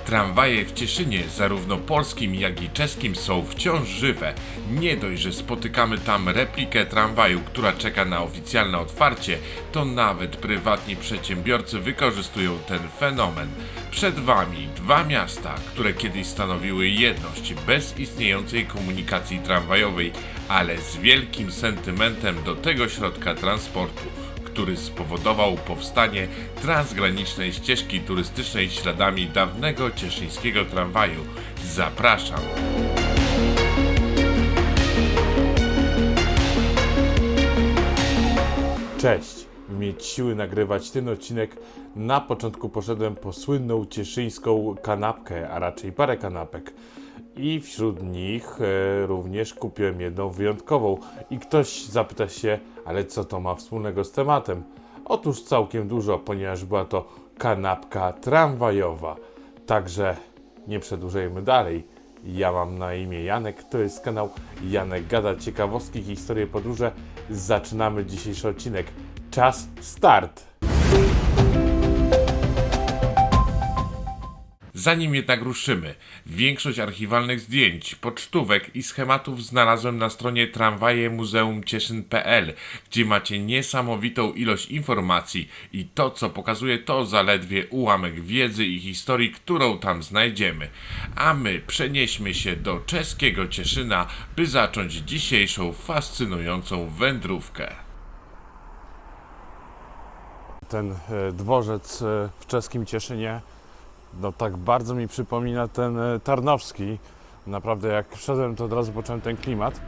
Tramwaje w Cieszynie, zarówno polskim, jak i czeskim, są wciąż żywe. Nie dość, że spotykamy tam replikę tramwaju, która czeka na oficjalne otwarcie, to nawet prywatni przedsiębiorcy wykorzystują ten fenomen. Przed Wami dwa miasta, które kiedyś stanowiły jedność bez istniejącej komunikacji tramwajowej, ale z wielkim sentymentem do tego środka transportu, który spowodował powstanie transgranicznej ścieżki turystycznej śladami dawnego cieszyńskiego tramwaju. Zapraszam! Cześć! By mieć siły nagrywać ten odcinek, na początku poszedłem po słynną cieszyńską kanapkę, a raczej parę kanapek. I wśród nich również kupiłem jedną wyjątkową. I ktoś zapyta się, ale co to ma wspólnego z tematem? Otóż całkiem dużo, ponieważ była to kanapka tramwajowa. Także nie przedłużajmy dalej. Ja mam na imię Janek, to jest kanał Janek Gada, ciekawostki, historie, podróże. Zaczynamy dzisiejszy odcinek. Czas start! Zanim jednak ruszymy, większość archiwalnych zdjęć, pocztówek i schematów znalazłem na stronie tramwajemuzeumcieszyn.pl, gdzie macie niesamowitą ilość informacji i to, co pokazuje, to zaledwie ułamek wiedzy i historii, którą tam znajdziemy. A my przenieśmy się do czeskiego Cieszyna, by zacząć dzisiejszą fascynującą wędrówkę. Ten dworzec w czeskim Cieszynie no tak bardzo mi przypomina ten tarnowski. Naprawdę jak wszedłem, to od razu poczułem ten klimat.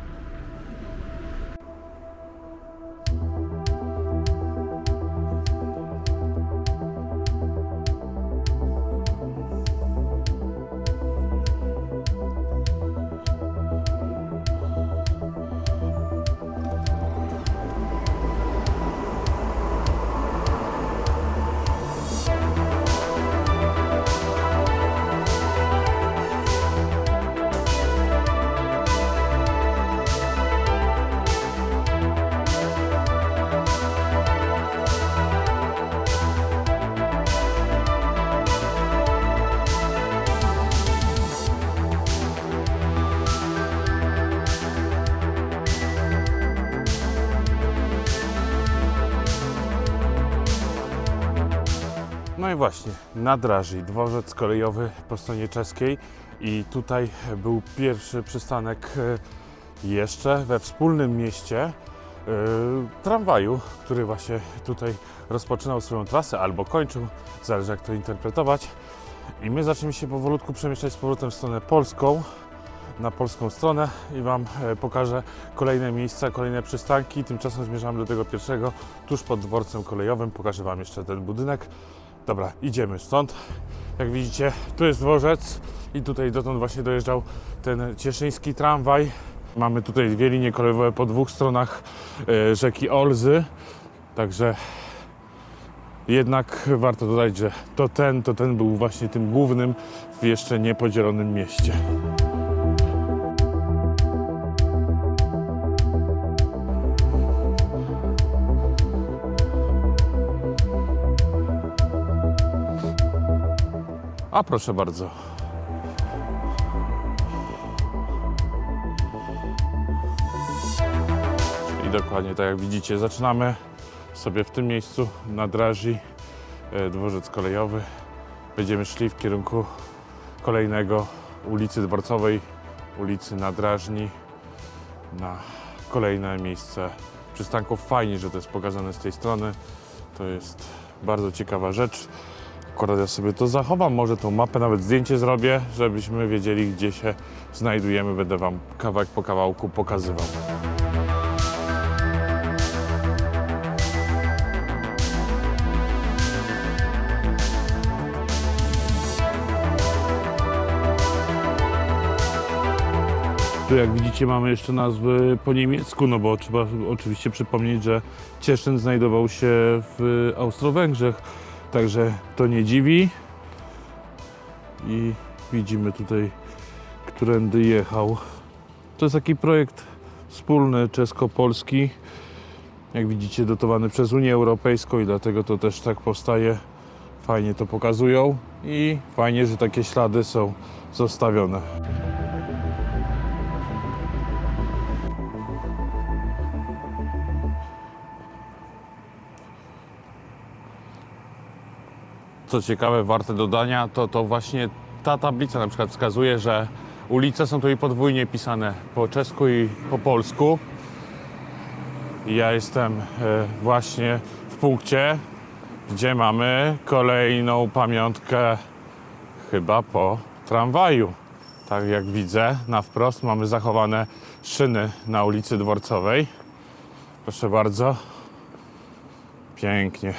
No i właśnie, na Draży, dworzec kolejowy po stronie czeskiej i tutaj był pierwszy przystanek jeszcze we wspólnym mieście tramwaju, który właśnie tutaj rozpoczynał swoją trasę albo kończył, zależy jak to interpretować. I my zaczniemy się powolutku przemieszczać z powrotem w stronę polską, na polską stronę i Wam pokażę kolejne miejsca, kolejne przystanki. Tymczasem zmierzamy do tego pierwszego, tuż pod dworcem kolejowym. Pokażę Wam jeszcze ten budynek. Dobra, idziemy stąd. Jak widzicie, tu jest dworzec i tutaj dotąd właśnie dojeżdżał ten cieszyński tramwaj. Mamy tutaj dwie linie kolejowe po dwóch stronach rzeki Olzy. Także jednak warto dodać, że to ten był właśnie tym głównym w jeszcze niepodzielonym mieście. A proszę bardzo. I dokładnie tak jak widzicie, zaczynamy sobie w tym miejscu na Draży, dworzec kolejowy. Będziemy szli w kierunku kolejnego ulicy Dworcowej, ulicy Nadrażni, na kolejne miejsce przystanków. Fajnie, że to jest pokazane z tej strony. To jest bardzo ciekawa rzecz. Akurat ja sobie to zachowam, może tą mapę, nawet zdjęcie zrobię, żebyśmy wiedzieli, gdzie się znajdujemy. Będę Wam kawałek po kawałku pokazywał. Tu jak widzicie mamy jeszcze nazwy po niemiecku, no bo trzeba oczywiście przypomnieć, że Cieszyn znajdował się w Austro-Węgrzech. Także to nie dziwi. I widzimy tutaj, którędy jechał. To jest taki projekt wspólny czesko-polski. Jak widzicie, dotowany przez Unię Europejską i dlatego to też tak powstaje w fajnie to pokazują i fajnie, że takie ślady są zostawione. Co ciekawe, warte dodania, to właśnie ta tablica na przykład wskazuje, że ulice są tutaj podwójnie pisane po czesku i po polsku. I ja jestem właśnie w punkcie, gdzie mamy kolejną pamiątkę chyba po tramwaju. Tak jak widzę, na wprost mamy zachowane szyny na ulicy Dworcowej. Proszę bardzo. Pięknie.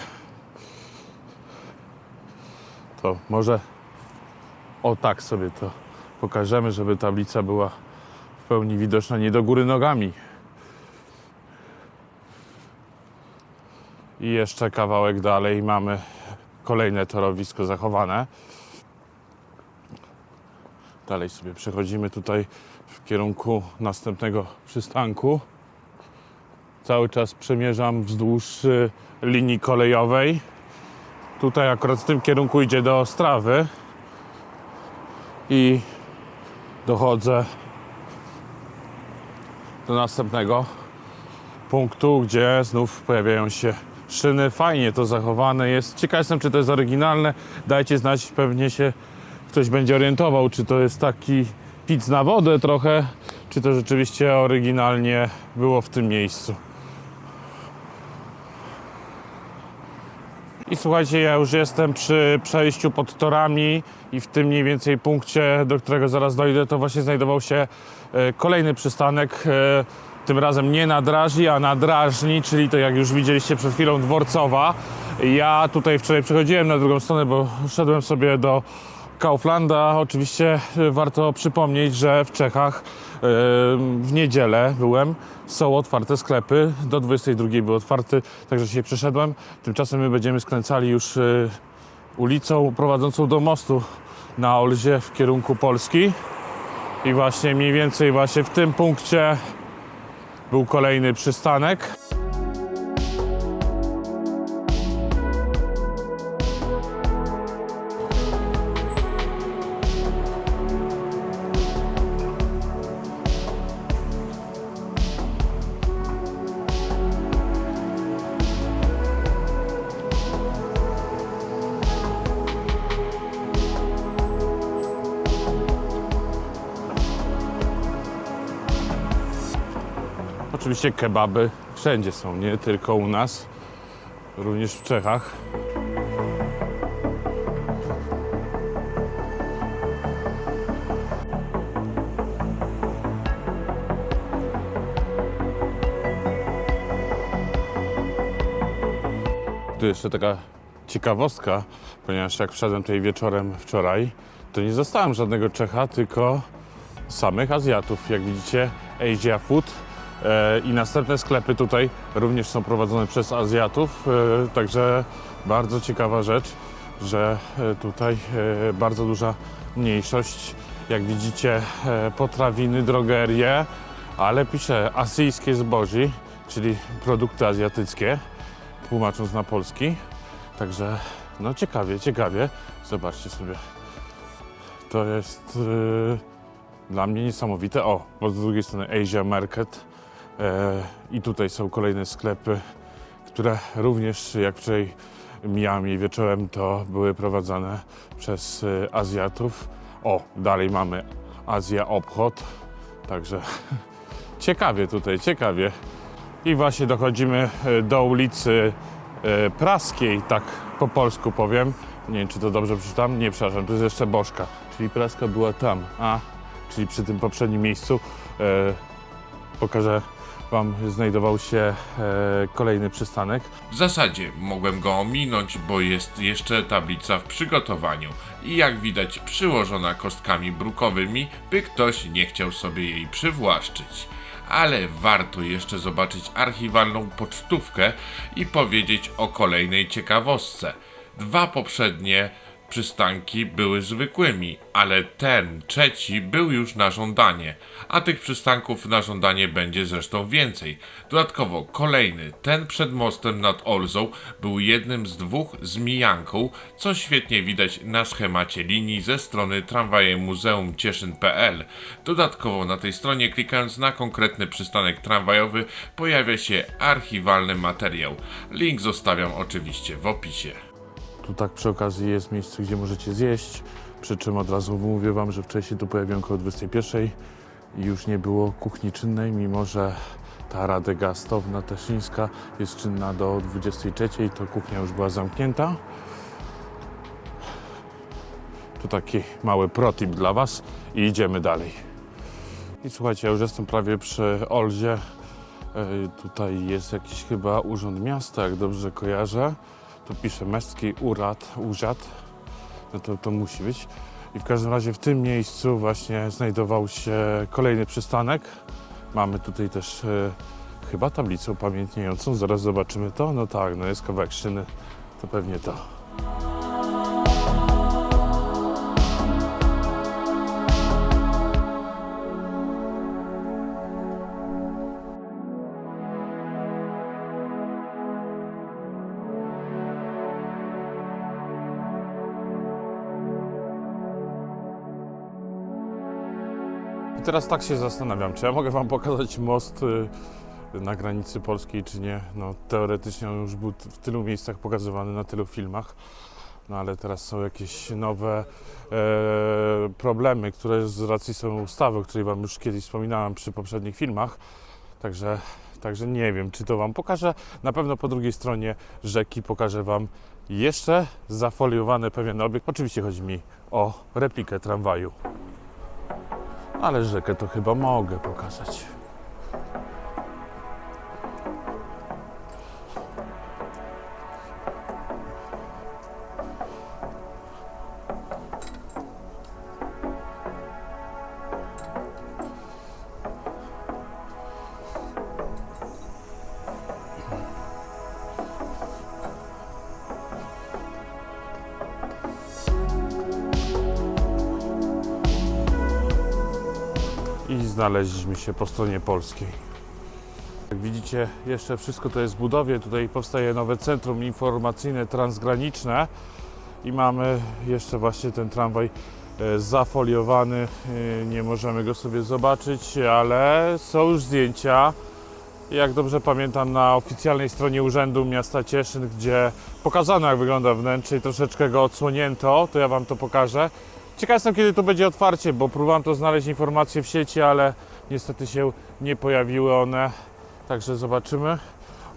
To może o tak sobie to pokażemy, żeby tablica była w pełni widoczna, nie do góry nogami. I jeszcze kawałek dalej mamy kolejne torowisko zachowane. Dalej sobie przechodzimy tutaj w kierunku następnego przystanku. Cały czas przemierzam wzdłuż linii kolejowej. Tutaj akurat w tym kierunku idzie do Ostrawy i dochodzę do następnego punktu, gdzie znów pojawiają się szyny. Fajnie to zachowane jest. Ciekaw jestem, czy to jest oryginalne. Dajcie znać, pewnie się ktoś będzie orientował, czy to jest taki pic na wodę trochę, czy to rzeczywiście oryginalnie było w tym miejscu. I słuchajcie, ja już jestem przy przejściu pod torami i w tym mniej więcej punkcie, do którego zaraz dojdę, to właśnie znajdował się kolejny przystanek, tym razem nie na drażni, a na drażni, czyli to jak już widzieliście przed chwilą Dworcowa. Ja tutaj wczoraj przechodziłem na drugą stronę, bo szedłem sobie do Kauflanda. Oczywiście warto przypomnieć, że w Czechach w niedzielę są otwarte sklepy, do 22 był otwarty, także się przeszedłem. Tymczasem my będziemy skręcali już ulicą prowadzącą do mostu na Olzie w kierunku Polski. I właśnie mniej więcej właśnie w tym punkcie był kolejny przystanek. Oczywiście kebaby wszędzie są, nie tylko u nas, również w Czechach. Tu jeszcze taka ciekawostka, ponieważ jak wszedłem tutaj wieczorem wczoraj, to nie zastałem żadnego Czecha, tylko samych Azjatów. Jak widzicie, Asia Food. I następne sklepy tutaj również są prowadzone przez Azjatów, także bardzo ciekawa rzecz, że tutaj bardzo duża mniejszość. Jak widzicie, potrawiny, drogerie, ale pisze asyjskie zboże, czyli produkty azjatyckie, tłumacząc na polski. Także no ciekawie, ciekawie. Zobaczcie sobie. To jest dla mnie niesamowite. O, bo z drugiej strony Asia Market. I tutaj są kolejne sklepy, które również, jak wczoraj mijałem je wieczorem, to były prowadzone przez Azjatów. O, dalej mamy Azja Obchod, także ciekawie tutaj, ciekawie. I właśnie dochodzimy do ulicy Praskiej, tak po polsku powiem. Nie wiem, czy to dobrze przeczytam. Nie, przepraszam, tu jest jeszcze Bożka, czyli Praska była tam, czyli przy tym poprzednim miejscu. Pokażę Wam, znajdował się kolejny przystanek. W zasadzie mogłem go ominąć, bo jest jeszcze tablica w przygotowaniu i jak widać przyłożona kostkami brukowymi, by ktoś nie chciał sobie jej przywłaszczyć. Ale warto jeszcze zobaczyć archiwalną pocztówkę i powiedzieć o kolejnej ciekawostce. Dwa poprzednie Przystanki były zwykłymi, ale ten trzeci był już na żądanie, a tych przystanków na żądanie będzie zresztą więcej. Dodatkowo kolejny, ten przed mostem nad Olzą, był jednym z dwóch z mijanką, co świetnie widać na schemacie linii ze strony tramwaje Muzeum Cieszyn.pl. Dodatkowo na tej stronie, klikając na konkretny przystanek tramwajowy, pojawia się archiwalny materiał. Link zostawiam oczywiście w opisie. Tu tak przy okazji jest miejsce, gdzie możecie zjeść, przy czym od razu mówię wam, że wcześniej tu pojawiłem około 21 i już nie było kuchni czynnej, mimo że ta Radegastowna Teszyńska jest czynna do 23, to kuchnia już była zamknięta. Tu taki mały protip dla was i idziemy dalej. I słuchajcie, ja już jestem prawie przy Olzie. Tutaj jest jakiś chyba urząd miasta, jak dobrze kojarzę. Tu pisze Mestki Urząd. No to musi być. I w każdym razie w tym miejscu właśnie znajdował się kolejny przystanek. Mamy tutaj też chyba tablicę upamiętniającą. Zaraz zobaczymy to. No tak, no jest kawałek szyny. To pewnie to. I teraz tak się zastanawiam, czy ja mogę wam pokazać most na granicy polskiej, czy nie. No teoretycznie on już był w tylu miejscach pokazywany, na tylu filmach. No ale teraz są jakieś nowe problemy, które z racji są ustawy, o której wam już kiedyś wspominałem przy poprzednich filmach. Także nie wiem, czy to wam pokażę. Na pewno po drugiej stronie rzeki pokażę wam jeszcze zafoliowany pewien obiekt. Oczywiście chodzi mi o replikę tramwaju. Ale rzekę to chyba mogę pokazać. I znaleźliśmy się po stronie polskiej. Jak widzicie, jeszcze wszystko to jest w budowie. Tutaj powstaje nowe centrum informacyjne transgraniczne i mamy jeszcze właśnie ten tramwaj zafoliowany. Nie możemy go sobie zobaczyć, ale są już zdjęcia. Jak dobrze pamiętam, na oficjalnej stronie Urzędu Miasta Cieszyn, gdzie pokazano, jak wygląda wnętrze i troszeczkę go odsłonięto, to ja wam to pokażę. Ciekaw jestem, kiedy to będzie otwarcie, bo próbowałem to znaleźć informacje w sieci, ale niestety się nie pojawiły one, także zobaczymy.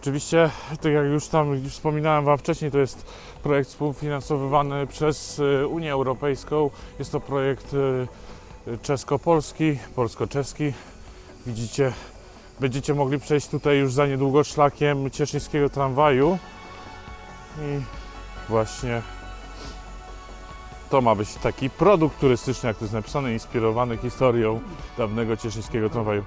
Oczywiście, tak jak już tam wspominałem wam wcześniej, to jest projekt współfinansowywany przez Unię Europejską. Jest to projekt czesko-polski, polsko-czeski. Widzicie, będziecie mogli przejść tutaj już za niedługo szlakiem cieszyńskiego tramwaju. I właśnie to ma być taki produkt turystyczny, jak to jest napisane, inspirowany historią dawnego cieszyńskiego tramwaju.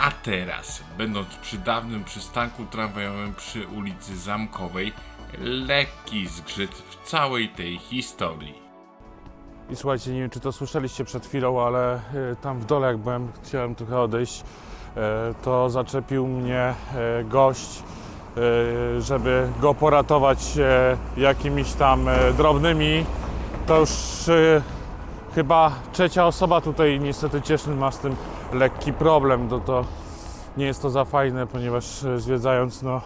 A teraz, będąc przy dawnym przystanku tramwajowym przy ulicy Zamkowej, lekki zgrzyt w całej tej historii. I słuchajcie, nie wiem, czy to słyszeliście przed chwilą, ale tam w dole, jak byłem, chciałem trochę odejść, to zaczepił mnie gość, żeby go poratować jakimiś tam drobnymi. To już chyba trzecia osoba tutaj, niestety Cieszyn ma z tym lekki problem. To nie jest to za fajne, ponieważ zwiedzając, no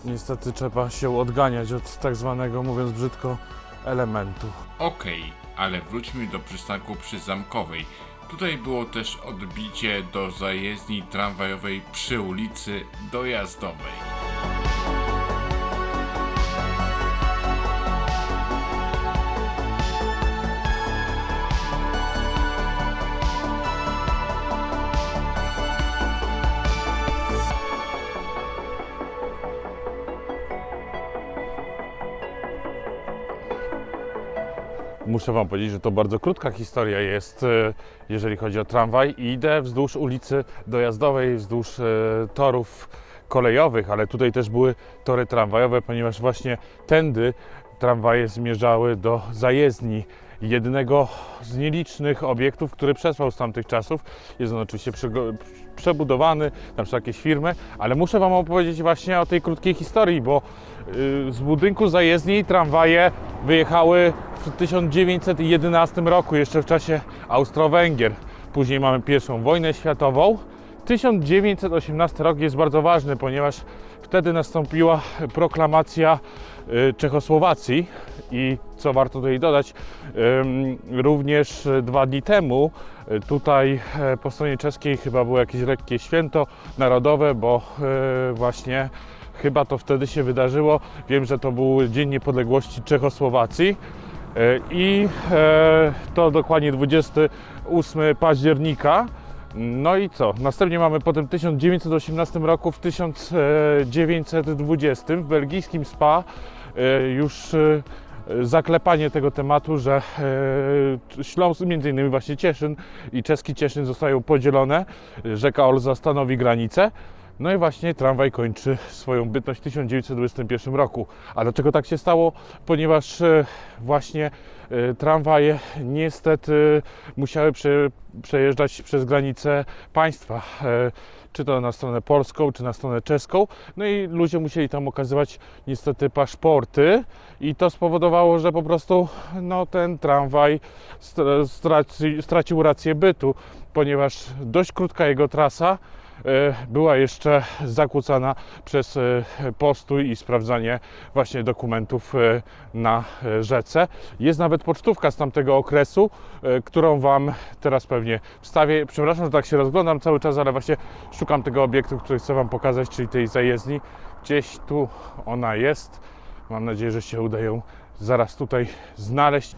niestety trzeba się odganiać od tak zwanego, mówiąc brzydko, elementu. Okej, ale wróćmy do przystanku przy Zamkowej. Tutaj było też odbicie do zajezdni tramwajowej przy ulicy Dojazdowej. Muszę Wam powiedzieć, że to bardzo krótka historia jest, jeżeli chodzi o tramwaj. Idę wzdłuż ulicy Dojazdowej, wzdłuż torów kolejowych, ale tutaj też były tory tramwajowe, ponieważ właśnie tędy tramwaje zmierzały do zajezdni, jednego z nielicznych obiektów, który przetrwał z tamtych czasów. Jest on oczywiście przebudowany, na przykład jakieś firmy, ale muszę Wam opowiedzieć właśnie o tej krótkiej historii, bo z budynku zajezdni tramwaje wyjechały w 1911 roku, jeszcze w czasie Austro-Węgier. Później mamy I wojnę światową. 1918 rok jest bardzo ważny, ponieważ wtedy nastąpiła proklamacja Czechosłowacji i co warto tutaj dodać, również 2 dni temu tutaj po stronie czeskiej chyba było jakieś lekkie święto narodowe, bo właśnie chyba to wtedy się wydarzyło. Wiem, że to był Dzień Niepodległości Czechosłowacji i to dokładnie 28 października. No i co? Następnie mamy potem w 1918 roku, w 1920 w belgijskim Spa już zaklepanie tego tematu, że Śląsk, między innymi właśnie Cieszyn i czeski Cieszyn zostają podzielone, rzeka Olza stanowi granicę. No i właśnie tramwaj kończy swoją bytność w 1921 roku. A dlaczego tak się stało? Ponieważ właśnie tramwaje niestety musiały przejeżdżać przez granicę państwa, czy to na stronę polską, czy na stronę czeską. No i ludzie musieli tam okazywać niestety paszporty i to spowodowało, że po prostu no, ten tramwaj stracił rację bytu, ponieważ dość krótka jego trasa była jeszcze zakłócana przez postój i sprawdzanie właśnie dokumentów na rzece. Jest nawet pocztówka z tamtego okresu, którą Wam teraz pewnie wstawię. Przepraszam, że tak się rozglądam cały czas, ale właśnie szukam tego obiektu, który chcę Wam pokazać, czyli tej zajezdni. Gdzieś tu ona jest. Mam nadzieję, że się uda ją zaraz tutaj znaleźć.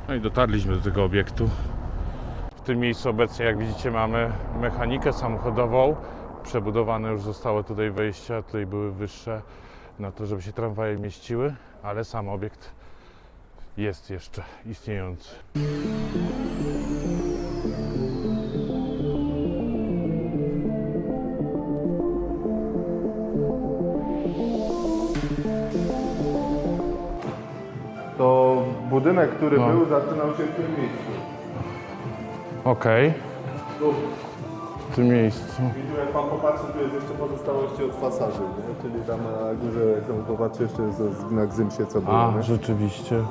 No i dotarliśmy do tego obiektu. W tym miejscu obecnie, jak widzicie, mamy mechanikę samochodową. Przebudowane już zostało tutaj wejścia, tutaj były wyższe na to, żeby się tramwaje mieściły, ale sam obiekt jest jeszcze istniejący. To budynek, który był, zaczynał się w tym miejscu. Okej. Tu. W tym miejscu. I tu jak Pan popatrzy, tu jest jeszcze pozostałości od fasady, nie? Czyli tam na górze, jak Pan popatrzy, jeszcze jest znak Zymsie, co było, A, nie? rzeczywiście.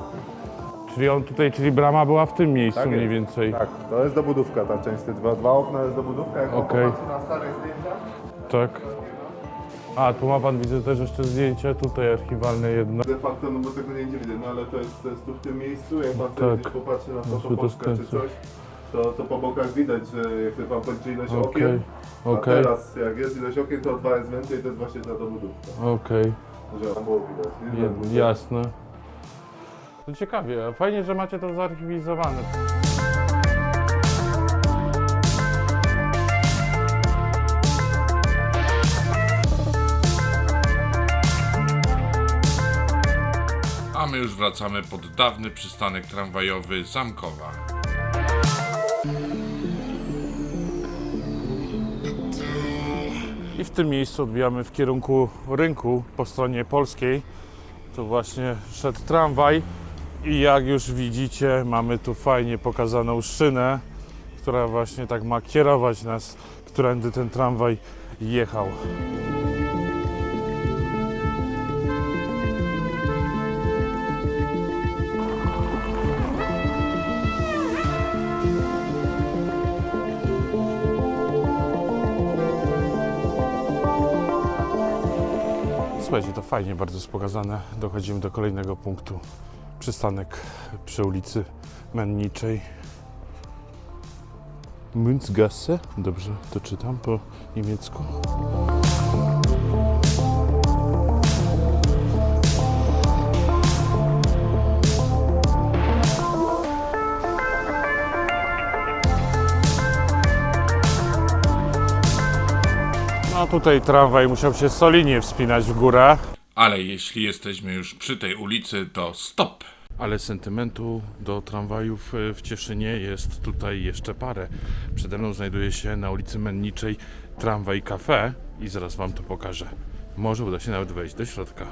Czyli on tutaj, czyli brama była w tym miejscu Tak mniej jest. więcej. Tak, to jest dobudówka, ta część, te dwa okna jest dobudówka, jak Pan Okej. popatrzy na starych zdjęciach. Tak. A, tu ma Pan, widzę też jeszcze zdjęcie, tutaj archiwalne jedno. De facto, no bo tego nie widać, no ale to jest tu w tym miejscu, jak Pan Tak. sobie gdzieś popatrzy na Muszę to Fotopolskę czy skręcać. coś, to po bokach widać, że jak sobie Pan policzy ilość Okej. okien, a Okej. teraz jak jest ilość okien, to 2 jest więcej, to jest właśnie ta dobudówka. Okej. Że tam było widać. nie? Jasne. To ciekawie, fajnie, że macie to zarchiwizowane. A my już wracamy pod dawny przystanek tramwajowy Zamkowa. I w tym miejscu odbijamy w kierunku rynku po stronie polskiej. Tu właśnie szedł tramwaj i jak już widzicie, mamy tu fajnie pokazaną szynę, która właśnie tak ma kierować nas, którędy ten tramwaj jechał. Słuchajcie, to fajnie bardzo jest pokazane. Dochodzimy do kolejnego punktu. Przystanek przy ulicy Menniczej. Münzgasse. Dobrze to czytam po niemiecku. No tutaj tramwaj musiał się solidnie wspinać w górę. Ale jeśli jesteśmy już przy tej ulicy, to stop! Ale sentymentu do tramwajów w Cieszynie jest tutaj jeszcze parę. Przede mną znajduje się na ulicy Menniczej tramwaj cafe i zaraz wam to pokażę. Może uda się nawet wejść do środka.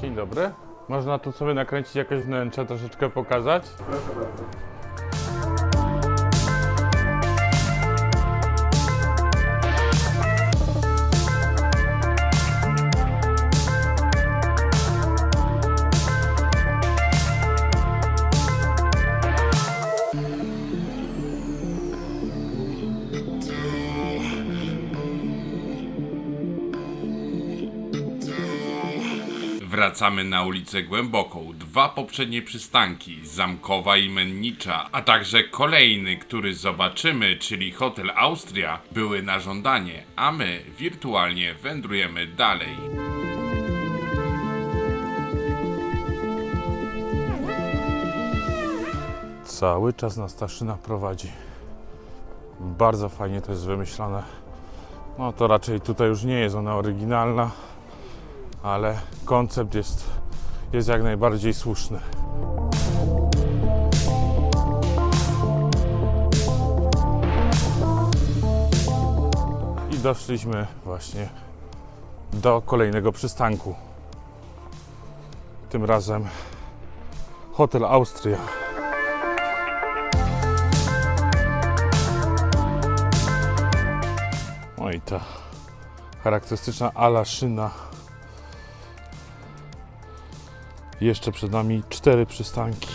Dzień dobry. Można tu sobie nakręcić jakieś wnętrze, troszeczkę pokazać? Proszę bardzo. Wracamy na ulicę Głęboką. 2 poprzednie przystanki, Zamkowa i Mennicza, a także kolejny, który zobaczymy, czyli Hotel Austria, były na żądanie, a my wirtualnie wędrujemy dalej. Cały czas nas ta szyna prowadzi. Bardzo fajnie to jest wymyślone. No to raczej tutaj już nie jest ona oryginalna, ale koncept jest jak najbardziej słuszny. I doszliśmy właśnie do kolejnego przystanku. Tym razem Hotel Austria. No i ta charakterystyczna ala szyna. Jeszcze przed nami 4 przystanki.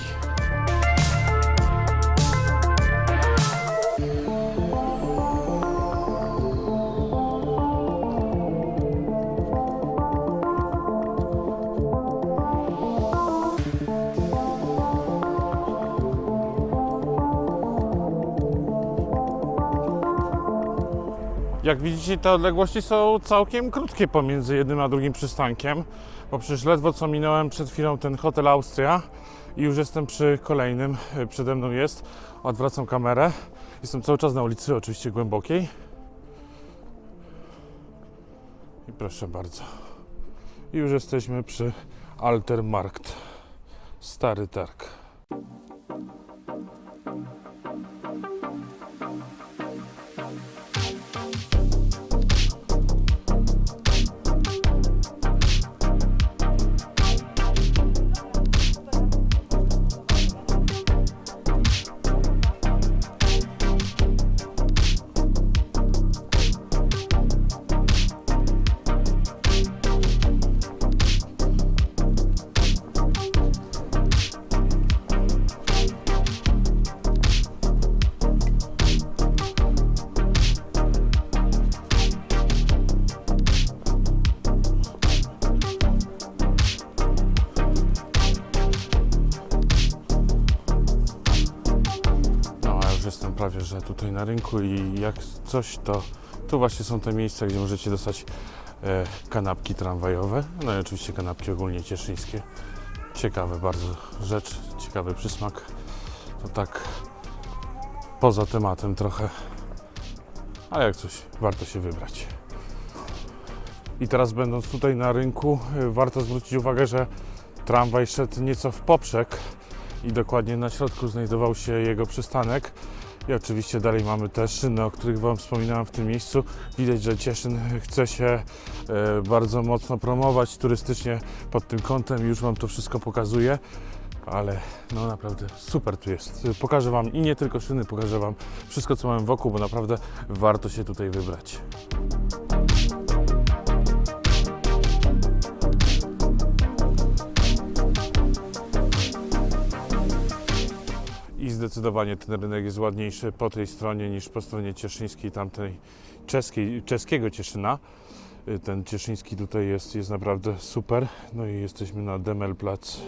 Jak widzicie, te odległości są całkiem krótkie pomiędzy jednym a drugim przystankiem, bo przecież ledwo co minąłem przed chwilą ten Hotel Austria i już jestem przy kolejnym, przede mną jest. Odwracam kamerę. Jestem cały czas na ulicy, oczywiście Głębokiej. I proszę bardzo. I już jesteśmy przy Altermarkt. Stary targ. Jestem prawie, że tutaj na rynku i jak coś, to tu właśnie są te miejsca, gdzie możecie dostać kanapki tramwajowe, no i oczywiście kanapki ogólnie cieszyńskie. Ciekawe bardzo rzecz, ciekawy przysmak. To tak poza tematem trochę, ale jak coś, warto się wybrać. I teraz będąc tutaj na rynku, warto zwrócić uwagę, że tramwaj szedł nieco w poprzek i dokładnie na środku znajdował się jego przystanek. I oczywiście dalej mamy te szyny, o których Wam wspominałem w tym miejscu. Widać, że Cieszyn chce się bardzo mocno promować turystycznie pod tym kątem. Już Wam to wszystko pokazuję, ale no naprawdę super tu jest. Pokażę Wam i nie tylko szyny, pokażę Wam wszystko, co mam wokół, bo naprawdę warto się tutaj wybrać. zdecydowanie ten rynek jest ładniejszy po tej stronie niż po stronie cieszyńskiej, tamtej czeskiego Cieszyna. Ten cieszyński tutaj jest naprawdę super. No i jesteśmy na Demelplatz.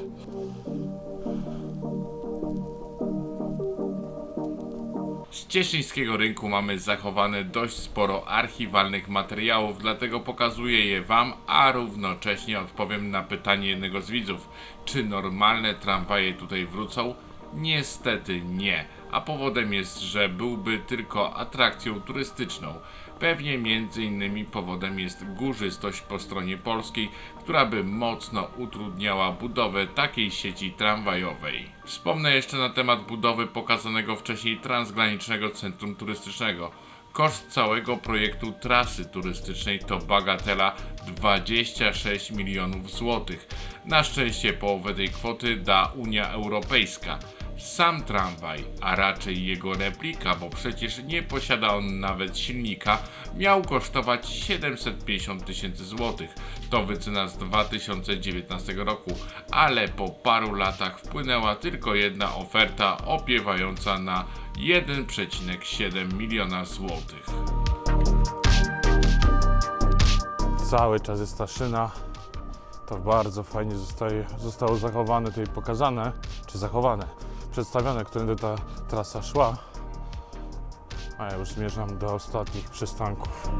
Z cieszyńskiego rynku mamy zachowane dość sporo archiwalnych materiałów, dlatego pokazuję je Wam, a równocześnie odpowiem na pytanie jednego z widzów, czy normalne tramwaje tutaj wrócą? Niestety nie, a powodem jest, że byłby tylko atrakcją turystyczną. Pewnie między innymi powodem jest górzystość po stronie polskiej, która by mocno utrudniała budowę takiej sieci tramwajowej. Wspomnę jeszcze na temat budowy pokazanego wcześniej transgranicznego centrum turystycznego. Koszt całego projektu trasy turystycznej to bagatela 26 milionów złotych. Na szczęście połowę tej kwoty da Unia Europejska. Sam tramwaj, a raczej jego replika, bo przecież nie posiada on nawet silnika, miał kosztować 750 tysięcy złotych. To wycena z 2019 roku, ale po paru latach wpłynęła tylko jedna oferta opiewająca na 1,7 miliona złotych. Cały czas jest ta szyna. To bardzo fajnie zostało zachowane, tutaj pokazane, czy zachowane, przedstawione, którędy ta trasa szła. A ja już zmierzam do ostatnich przystanków.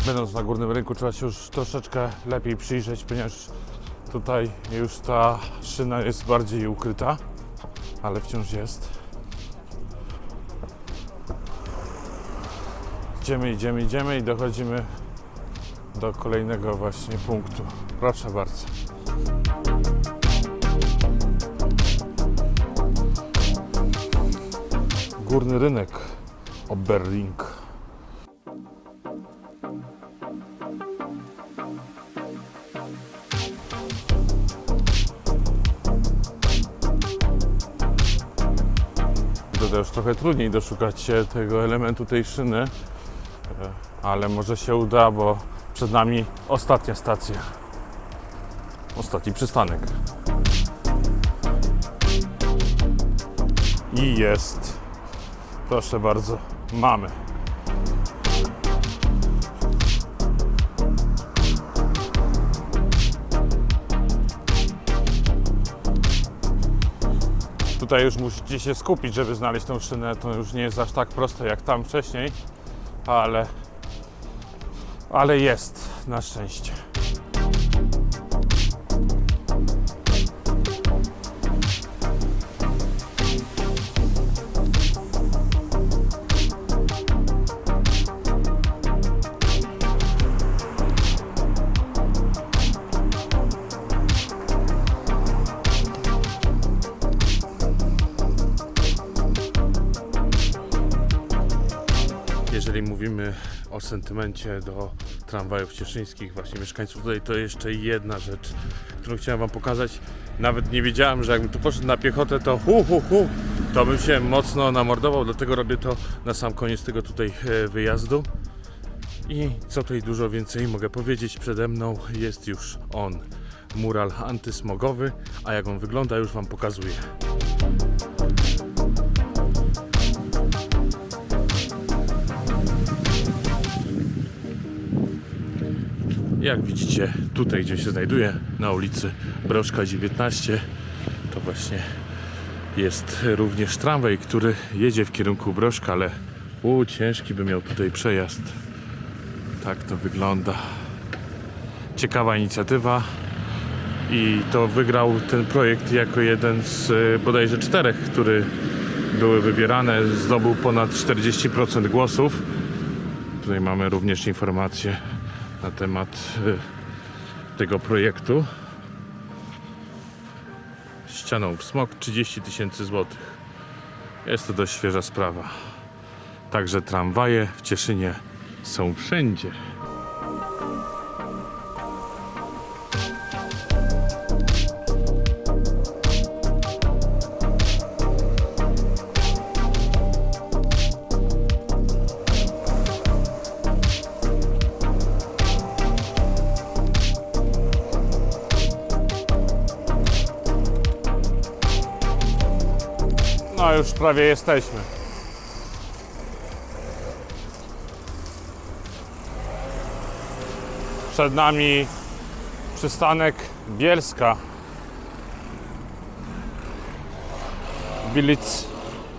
Będąc na Górnym Rynku trzeba się już troszeczkę lepiej przyjrzeć, ponieważ tutaj już ta szyna jest bardziej ukryta, ale wciąż jest. Idziemy i dochodzimy do kolejnego właśnie punktu. Proszę bardzo. Górny Rynek Oberring. To już trochę trudniej doszukać się tego elementu tej szyny, ale może się uda, bo przed nami ostatnia stacja, ostatni przystanek. I jest, proszę bardzo, mamy. Tutaj już musicie się skupić, żeby znaleźć tą szynę. To już nie jest aż tak proste jak tam wcześniej, ale jest na szczęście. Jeżeli mówimy o sentymencie do tramwajów cieszyńskich, właśnie mieszkańców tutaj, to jeszcze jedna rzecz, którą chciałem Wam pokazać. Nawet nie wiedziałem, że jakbym tu poszedł na piechotę, to to bym się mocno namordował, dlatego robię to na sam koniec tego tutaj wyjazdu. I co tutaj dużo więcej mogę powiedzieć, przede mną jest już on, mural antysmogowy, a jak on wygląda już Wam pokazuję. Jak widzicie, tutaj gdzie się znajduję, na ulicy Broszka 19, to właśnie jest również tramwaj, który jedzie w kierunku Broszka, ale ciężki by miał tutaj przejazd. Tak to wygląda. Ciekawa inicjatywa i to wygrał ten projekt jako jeden z bodajże 4, które były wybierane. Zdobył ponad 40% głosów. Tutaj mamy również informacje na temat tego projektu. Ścianą w smog 30 tysięcy złotych. Jest to dość świeża sprawa. Także tramwaje w Cieszynie są wszędzie. No już prawie jesteśmy. Przed nami przystanek Bielska.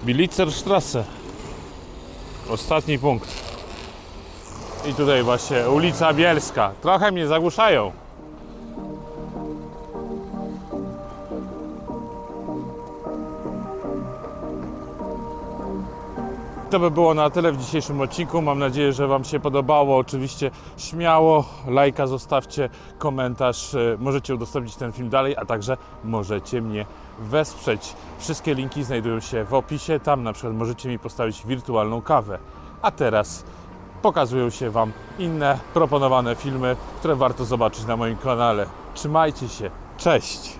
Bilitzerstrasse. Ostatni punkt. I tutaj właśnie ulica Bielska. Trochę mnie zagłuszają. To by było na tyle w dzisiejszym odcinku. Mam nadzieję, że Wam się podobało. Oczywiście śmiało lajka zostawcie, komentarz. Możecie udostępnić ten film dalej, a także możecie mnie wesprzeć. Wszystkie linki znajdują się w opisie. Tam na przykład możecie mi postawić wirtualną kawę. A teraz pokazują się Wam inne proponowane filmy, które warto zobaczyć na moim kanale. Trzymajcie się. Cześć!